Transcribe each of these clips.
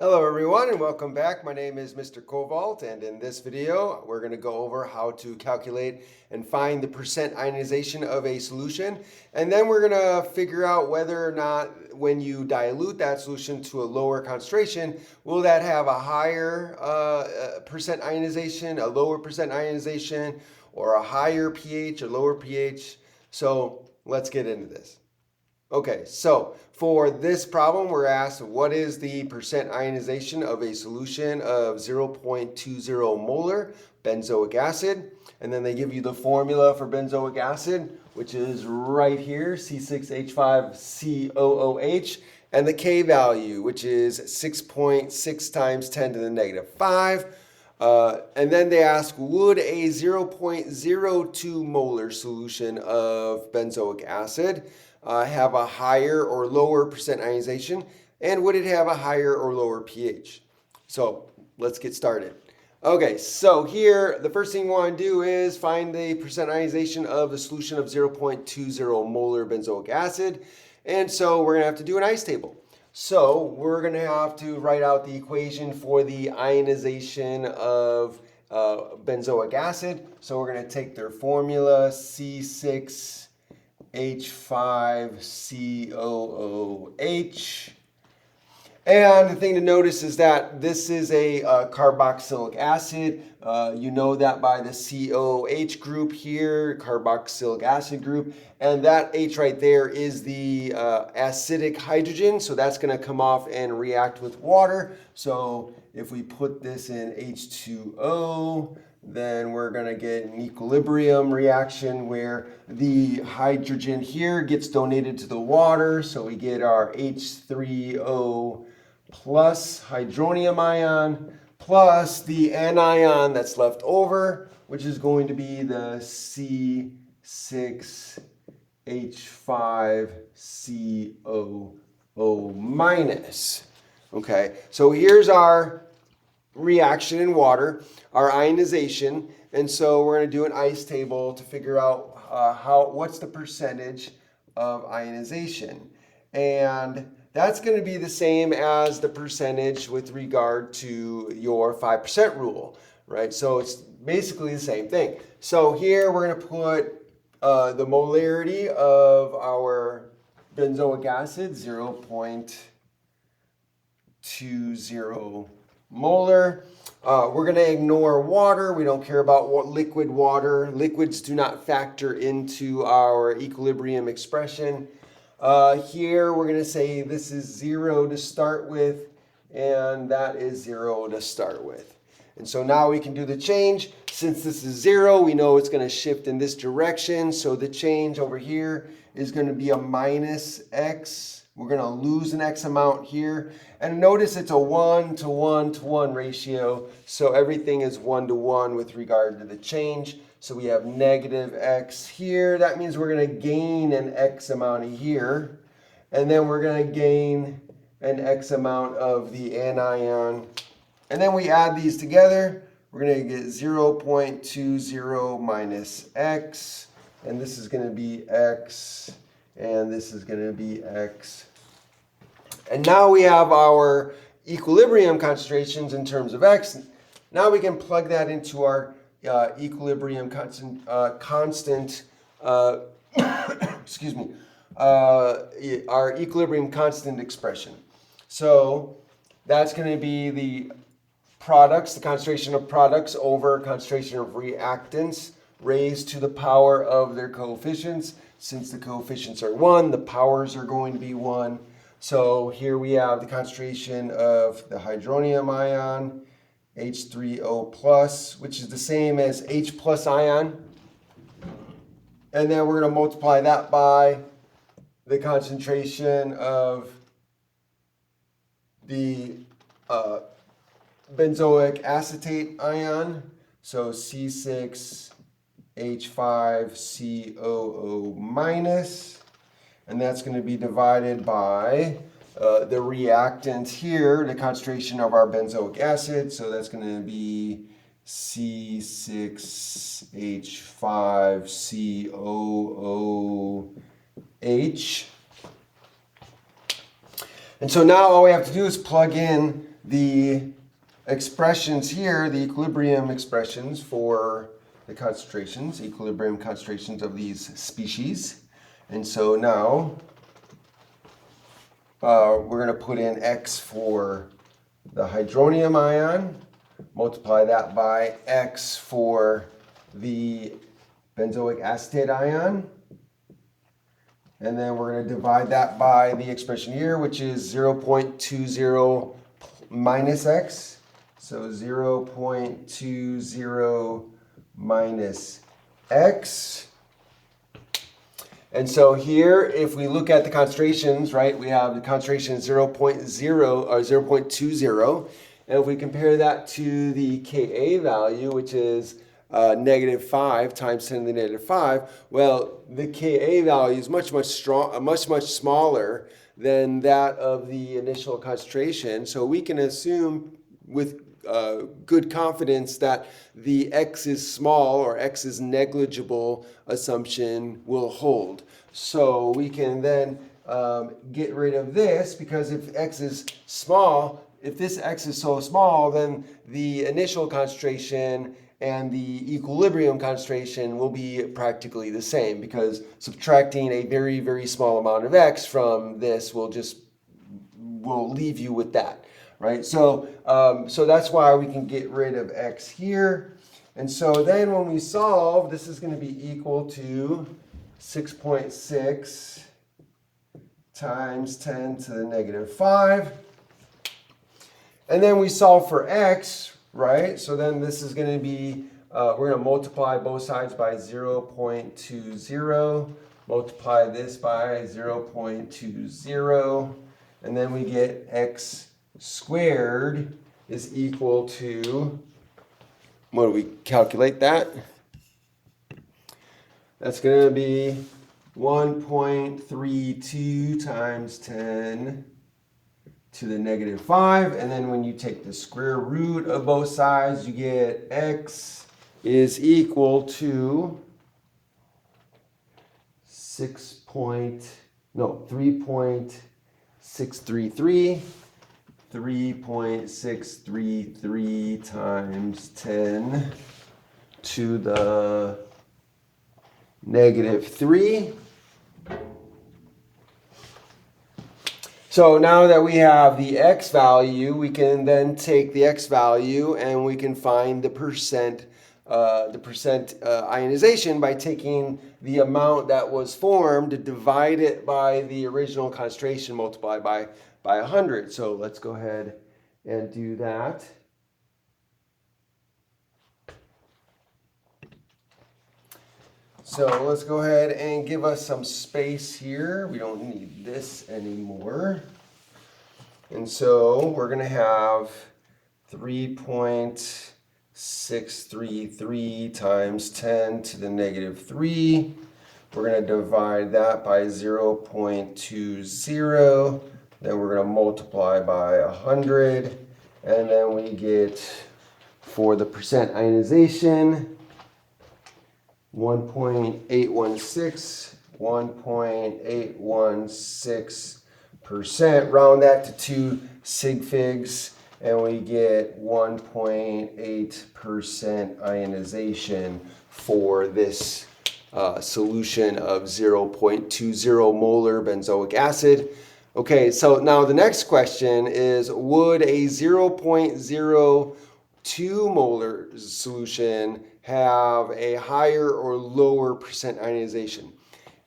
Hello everyone and welcome back. My name is Mr. Cobalt, and in this video we're going to go over how to calculate and find the percent ionization of a solution, and then we're going to figure out whether or not when you dilute that solution to a lower concentration, will that have a higher percent ionization, a lower percent ionization, or a higher pH or lower pH. So let's get into this. Okay, so for this problem, we're asked what is the percent ionization of a solution of 0.20 molar benzoic acid. And then they give you the formula for benzoic acid, which is right here, C6H5COOH, and the K value, which is 6.6 times 10 to the negative 5. And then they ask, would a 0.02 molar solution of benzoic acid have a higher or lower percent ionization, and would it have a higher or lower pH? So let's get started. Okay, so here the first thing we want to do is find the percent ionization of the solution of 0.20 molar benzoic acid, and so we're going to have to do an ice table. So we're going to have to write out the equation for the ionization of benzoic acid. So we're going to take their formula, C6H5COOH. And the thing to notice is that this is a carboxylic acid. You know that by the COOH group here, carboxylic acid group. And that H right there is the acidic hydrogen. So that's going to come off and react with water. So if we put this in H2O, then we're going to get an equilibrium reaction where the hydrogen here gets donated to the water. So we get our H3O plus hydronium ion plus the anion that's left over, which is going to be the C6H5COO minus. Okay, so here's our reaction in water, our ionization, and so we're going to do an ice table to figure out what's the percentage of ionization. And that's going to be the same as the percentage with regard to your 5% rule, right? So it's basically the same thing. So here we're going to put the molarity of our benzoic acid, 0.20 molar. We're going to ignore water. We don't care about what liquid water. Liquids do not factor into our equilibrium expression. Here we're going to say this is 0 to start with, and that is 0 to start with. And so now we can do the change. Since this is 0, we know it's going to shift in this direction. So the change over here is going to be a minus x. We're going to lose an x amount here. And notice it's a 1 to 1 to 1 ratio. So everything is 1 to 1 with regard to the change. So we have negative x here. That means we're going to gain an x amount here. And then we're going to gain an x amount of the anion. And then we add these together. We're going to get 0.20 minus x. And this is going to be x. And this is going to be x. And now we have our equilibrium concentrations in terms of x. Now we can plug that into our equilibrium constant, excuse me, our equilibrium constant expression. So that's going to be the products, the concentration of products over concentration of reactants raised to the power of their coefficients. Since the coefficients are 1, the powers are going to be 1. So here we have the concentration of the hydronium ion, H3O plus, which is the same as H plus ion. And then we're going to multiply that by the concentration of the benzoic acetate ion. So C6H5COO minus. And that's going to be divided by the reactant here, the concentration of our benzoic acid. So that's going to be C6H5COOH. And so now all we have to do is plug in the expressions here, the equilibrium expressions for the concentrations, equilibrium concentrations of these species. And so now we're going to put in X for the hydronium ion, multiply that by X for the benzoic acetate ion, and then we're going to divide that by the expression here, which is 0.20 minus X. So 0.20 minus X. And so here, if we look at the concentrations, right, we have the concentration 0.0 or 0.20. And if we compare that to the Ka value, which is -5 times 10 to the -5, well, the Ka value is much smaller than that of the initial concentration. So we can assume with good confidence that the X is small or X is negligible assumption will hold. So we can then get rid of this, because if X is small, if this X is so small, then the initial concentration and the equilibrium concentration will be practically the same, because subtracting a very, very small amount of X from this will leave you with that. Right, so that's why we can get rid of X here. And so then when we solve, this is going to be equal to 6.6 times 10 to the -5. And then we solve for X, right? So then this is going to be, we're going to multiply both sides by 0.20, multiply this by 0.20, and then we get X squared is equal to, what do we calculate that? That's going to be 1.32 times 10 to the -5. And then when you take the square root of both sides, you get X is equal to 3.633. 3.633 times 10 to the -3. So now that we have the X value, we can then take the X value and we can find the percent ionization by taking the amount that was formed, divide it by the original concentration, multiplied by 100. So let's go ahead and do that. So let's go ahead and give us some space here. We don't need this anymore. And so we're going to have 3.633 times 10 to the -3. We're going to divide that by 0.20. Then we're going to multiply by 100, and then we get, for the percent ionization, 1.816%. Round that to 2 sig figs, and we get 1.8% ionization for this solution of 0.20 molar benzoic acid. Okay, so now the next question is, would a 0.02 molar solution have a higher or lower percent ionization?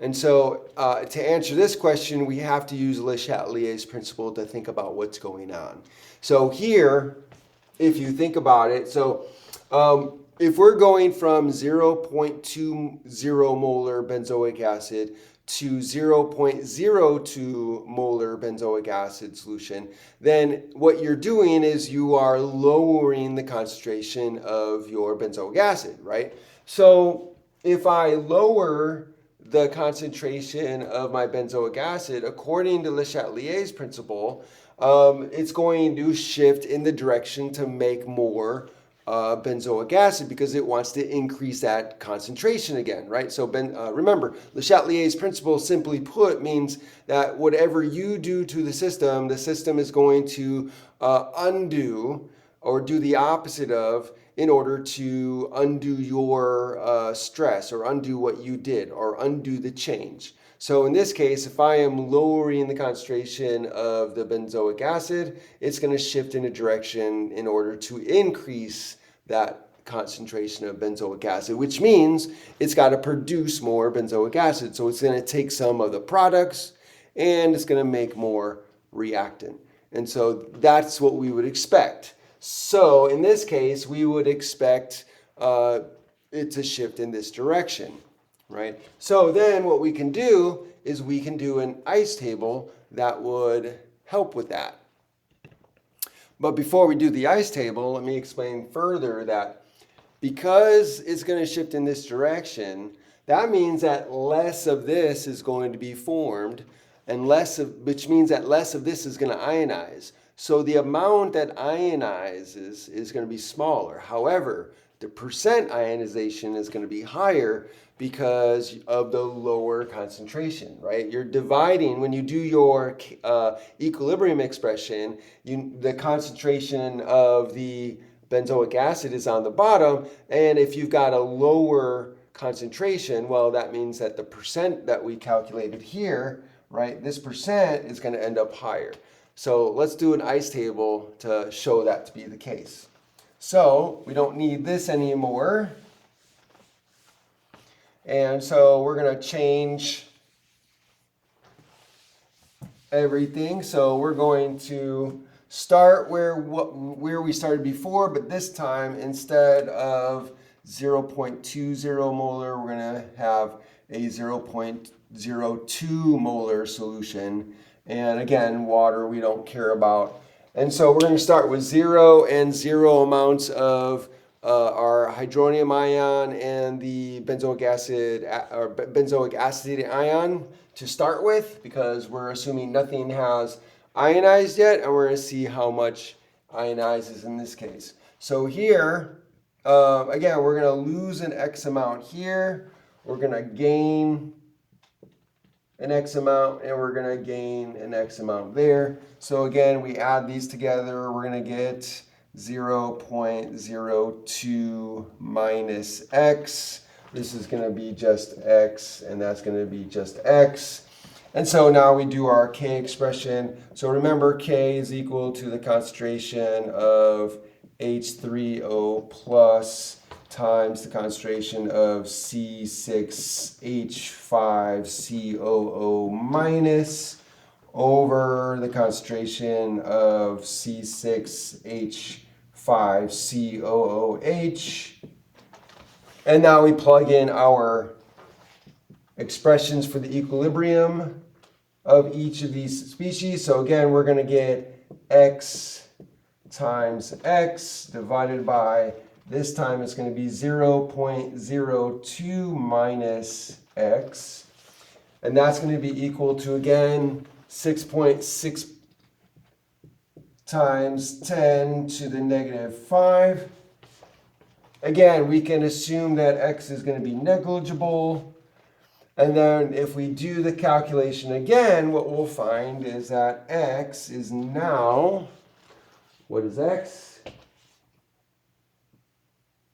And so to answer this question, we have to use Le Chatelier's principle to think about what's going on. So here, if you think about it, so if we're going from 0.20 molar benzoic acid to 0.02 molar benzoic acid solution, then what you're doing is you are lowering the concentration of your benzoic acid, right? So if I lower the concentration of my benzoic acid, according to Le Chatelier's principle, it's going to shift in the direction to make more benzoic acid because it wants to increase that concentration again, right? So remember, Le Chatelier's principle, simply put, means that whatever you do to the system is going to undo or do the opposite of in order to undo your stress or undo what you did or undo the change. So in this case, if I am lowering the concentration of the benzoic acid, it's going to shift in a direction in order to increase that concentration of benzoic acid, which means it's got to produce more benzoic acid. So it's going to take some of the products and it's going to make more reactant. And so that's what we would expect. So in this case, we would expect it to shift in this direction, right? So then what we can do is we can do an ice table that would help with that. But before we do the ice table, let me explain further that because it's going to shift in this direction, that means that less of this is going to be formed, and which means that less of this is going to ionize. So the amount that ionizes is going to be smaller. However, the percent ionization is going to be higher because of the lower concentration, right? You're dividing, when you do your equilibrium expression, the concentration of the benzoic acid is on the bottom, and if you've got a lower concentration, well, that means that the percent that we calculated here, right, this percent is going to end up higher. So let's do an ice table to show that to be the case. So we don't need this anymore. And so we're going to change everything. So we're going to start where we started before, but this time instead of 0.20 molar, we're going to have a 0.02 molar solution. And again, water we don't care about. And so we're going to start with 0 and 0 amounts of our hydronium ion and the benzoic acid or benzoic acetate ion to start with, because we're assuming nothing has ionized yet, and we're going to see how much ionizes in this case. So here, again, we're going to lose an X amount here. We're going to gain an X amount, and we're going to gain an X amount there. So again, we add these together, we're going to get 0.02 minus X. This is going to be just X, and that's going to be just X. And so now we do our K expression. So remember, K is equal to the concentration of H3O plus times the concentration of C6H5COO minus over the concentration of C6H5COOH. And now we plug in our expressions for the equilibrium of each of these species. So again, we're going to get X times X divided by, this time it's going to be 0.02 minus X. And that's going to be equal to, again, 6.6 times 10 to the negative 5. Again, we can assume that X is going to be negligible. And then if we do the calculation again, what we'll find is that X is now, what is X?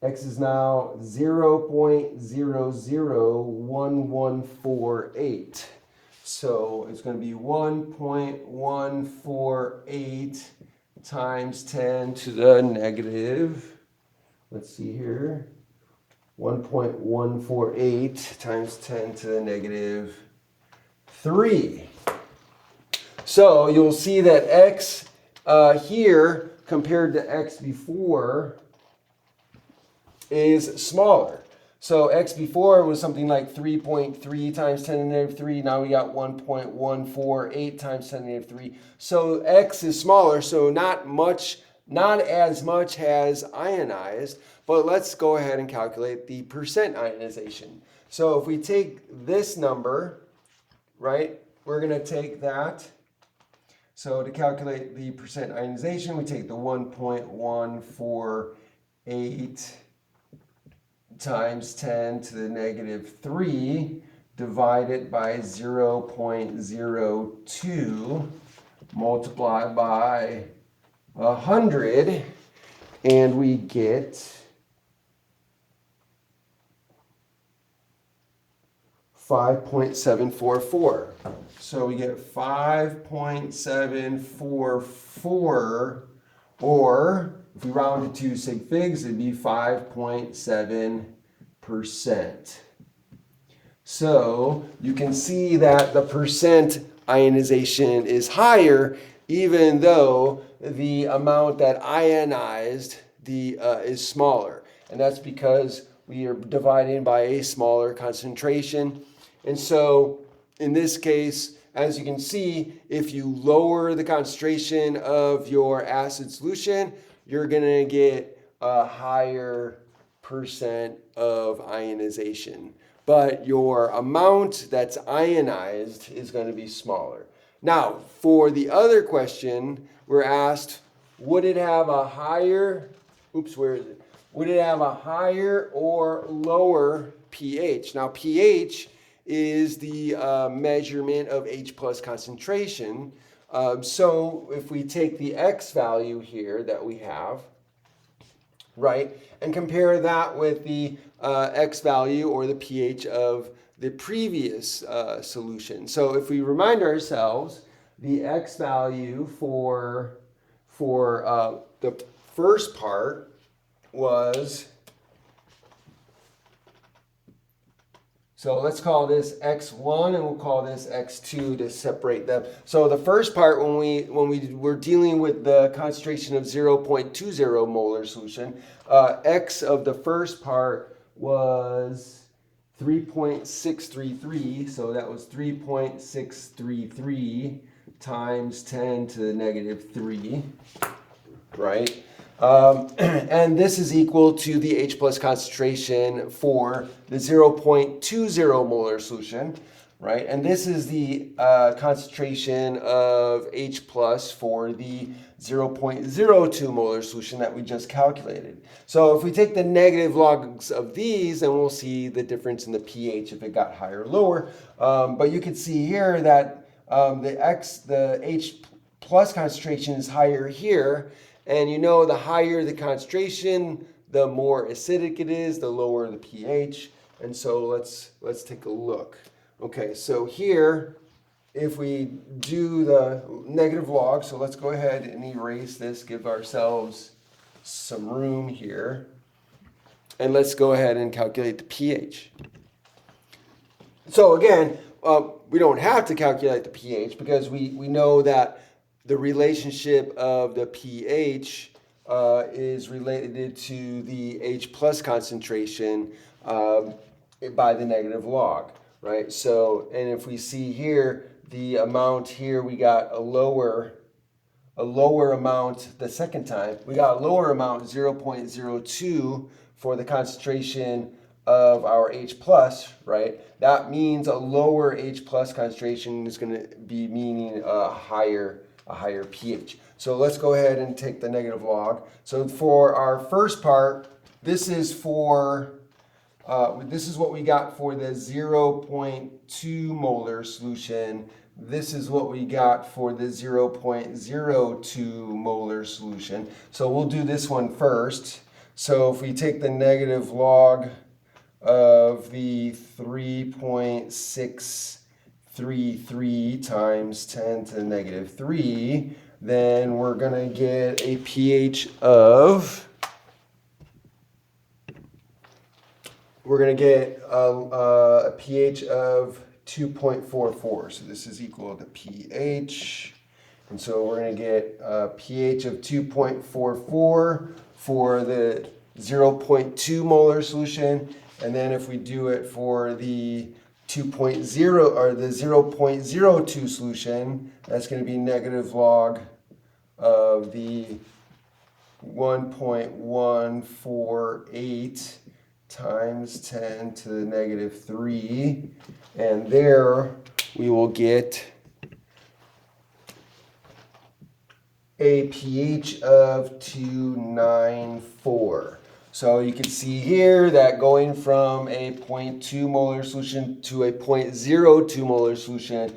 X is now 0.001148. So it's going to be 1.148 times 10 to the negative, let's see here, 1.148 times 10 to the negative 3. So you'll see that X here compared to X before is smaller. So X before was something like 3.3 times 10 to the negative 3. Now we got 1.148 times 10 to the negative 3. So X is smaller, so not as much has ionized. But let's go ahead and calculate the percent ionization. So if we take this number, right, we're going to take that. So to calculate the percent ionization, we take the 1.148 8 times 10 to the negative 3 divided by 0.02 multiplied by 100, and we get 5.744. So we get 5.744, or if we round it to sig figs, it'd be 5.7%. So you can see that the percent ionization is higher, even though the amount that ionized is smaller. And that's because we are dividing by a smaller concentration. And so in this case, as you can see, if you lower the concentration of your acid solution, you're going to get a higher percent of ionization. But your amount that's ionized is going to be smaller. Now, for the other question, we're asked, would it have a higher, would it have a higher or lower pH? Now, pH is the measurement of H plus concentration. So if we take the X value here that we have, right, and compare that with the X value or the pH of the previous solution. So if we remind ourselves, the X value for the first part was, so let's call this X1 and we'll call this X2 to separate them. So the first part, when we were dealing with the concentration of 0.20 molar solution, X of the first part was 3.633. So that was 3.633 times 10 to the negative 3, right? And this is equal to the H plus concentration for the 0.20 molar solution, right? And this is the concentration of H plus for the 0.02 molar solution that we just calculated. So if we take the negative logs of these, then we'll see the difference in the pH if it got higher or lower. But you can see here that the H plus concentration is higher here. And you know, the higher the concentration, the more acidic it is, the lower the pH. And so let's take a look. Okay, so here, if we do the negative log, so let's go ahead and erase this, give ourselves some room here. And let's go ahead and calculate the pH. So again, we don't have to calculate the pH because we know that the relationship of the pH is related to the H plus concentration by the negative log, right? So, and if we see here, the amount here, we got a lower amount the second time. We got a lower amount, 0.02, for the concentration of our H plus, right? That means a lower H plus concentration is going to be meaning a higher pH. So let's go ahead and take the negative log. So for our first part, this is what we got for the 0.2 molar solution. This is what we got for the 0.02 molar solution. So we'll do this one first. So if we take the negative log of the 3.633 times 10 to the negative 3, then we're going to get a pH of, a pH of 2.44. So this is equal to pH. And so we're going to get a pH of 2.44 for the 0.2 molar solution. And then if we do it for the 2.0 or the 0.02 solution, that's going to be negative log of the 1.148 times 10 to the negative 3. And there we will get a pH of 294. So you can see here that going from a 0.2 molar solution to a 0.02 molar solution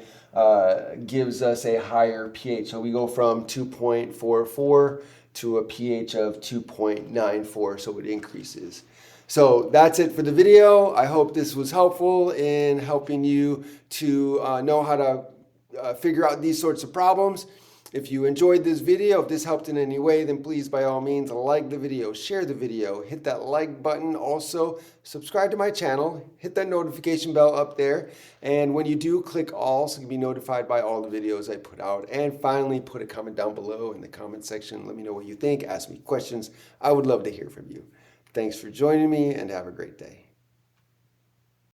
gives us a higher pH. So we go from 2.44 to a pH of 2.94, so it increases. So that's it for the video. I hope this was helpful in helping you to know how to figure out these sorts of problems. If you enjoyed this video, if this helped in any way, then please by all means like the video, share the video, hit that like button. Also, subscribe to my channel, hit that notification bell up there. And when you do, click all so you can be notified by all the videos I put out. And finally, put a comment down below in the comment section. Let me know what you think, ask me questions. I would love to hear from you. Thanks for joining me and have a great day.